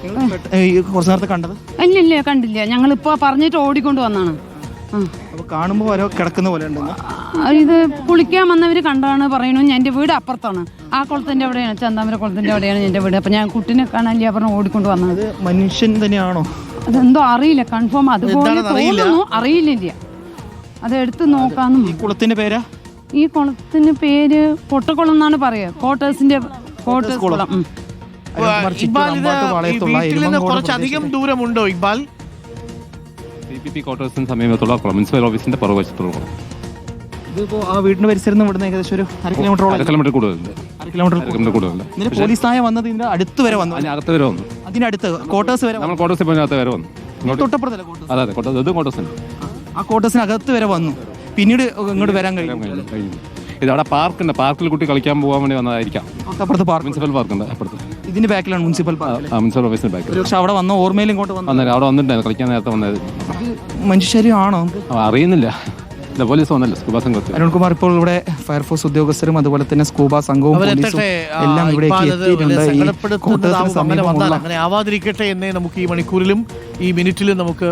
കുറച്ചു നേരത്തെ കണ്ടത്? ഇല്ല കണ്ടില്ല, ഞങ്ങളിപ്പോൾ പറഞ്ഞിട്ട് ഓടിക്കൊണ്ട് വന്നാണ്. അപ്പോൾ കാണുമ്പോൾ ഓരോ കിടക്കുന്ന പോലെ ഉണ്ടെന്ന്. ഇത് കുളിക്കാൻ വന്നവർ കണ്ടാണ് പറയണു. എൻ്റെ വീട് അപ്പുറത്താണ്, ആ കുളത്തിൻ്റെ അവിടെയാണ്, ചന്താമര കുളത്തിൻ്റെ അവിടെയാണ് എൻ്റെ വീട്. അപ്പം ഞാൻ കുട്ടീനെ കാണാനില്ല പറഞ്ഞ് ഓടിക്കൊണ്ട് വന്നത്. മനുഷ്യൻ തന്നെയാണോ? അതെന്തോ അറിയില്ല, കൺഫേം അതുപോലെ തോന്നുന്നു, അറിയില്ല. അത് എടുത്ത് നോക്കാമെന്നും. ഈ കുളത്തിൻ്റെ പേരാ? ഈ കുളത്തിന് പേര് പൊട്ടക്കുളം എന്നാണ് പറയുക. കോട്ടേഴ്സ് കുളം. കുറച്ചധികം ദൂരമുണ്ടോ ഇക്ബാൽ? CPP ക്വാർട്ടേഴ്സിന് സമീപത്തുള്ള കുളം, മുനിസിപ്പൽ ഓഫീസിന്റെ പുറകുവശത്തുള്ള കുളം. ഇതിപ്പോ ആ വീടിന്റെ പരിസരത്ത് ഇവിടുന്ന് ഏകദേശം ഒരു 1/2 കിലോമീറ്റർ കൂടുതലുണ്ട്. പോലീസ് നായ വന്നത് ഇതിന്റെ അടുത്ത് വരെ വന്നു. അതിനകത്ത് വരെ വന്നു. അതിനടുത്ത് ക്വാർട്ടേഴ്സ് വരെ നമ്മൾ ക്വാർട്ടേഴ്സിൽ പോയതിനകത്ത് വരെ വന്നു. തൊട്ടപ്പുറത്തല്ലേ? അതെ, ക്വാർട്ടേഴ്സിന്. ആ ക്വാർട്ടേഴ്സിനകത്ത് വരെ വന്നു. പിന്നീട് ഇങ്ങോട്ട് വരാൻ കഴിഞ്ഞു. ഇതവിടെ പാർക്കുണ്ട്, പാർക്കിൽ കുട്ടി കളിക്കാൻ പോകാൻ വേണ്ടി വന്നതായിരിക്കാം. തൊട്ടപ്പുറത്ത് പാർക്ക്, മുനിസിപ്പൽ പാർക്കുണ്ട് അപ്പുറത്ത്. ഇതിന്റെ ബാക്കിലാണ് മുനിസിപ്പൽ പാർക്ക്. മുനിസിപ്പൽ ഓഫീസിന്റെ ബാക്കിൽ. പക്ഷെ അവിടെ വന്ന ഓർമ്മയിൽ ഇങ്ങോട്ട് വന്നത് അവിടെ വന്നിട്ടുണ്ടായിരുന്നു, കളിക്കാൻ നേരത്തെ വന്നത്. മനുഷ്യരും ആണോ അറിയുന്നില്ല. പോലീസ് വന്നല്ലോ, സ്കൂബ സംഘത്തിൽ. അരുൺകുമാർ, ഇപ്പോൾ ഇവിടെ ഫയർഫോഴ്സ് ഉദ്യോഗസ്ഥരും അതുപോലെ തന്നെ സ്കൂബ സംഘവും പോലീസും എല്ലാം ഇവിടേക്ക് എത്തിയിട്ടുണ്ട്. അങ്ങനെ ആവാതിരിക്കട്ടെ എന്നേ നമുക്ക് ഈ മണിക്കൂറിലും ഈ മിനിറ്റിലും നമുക്ക്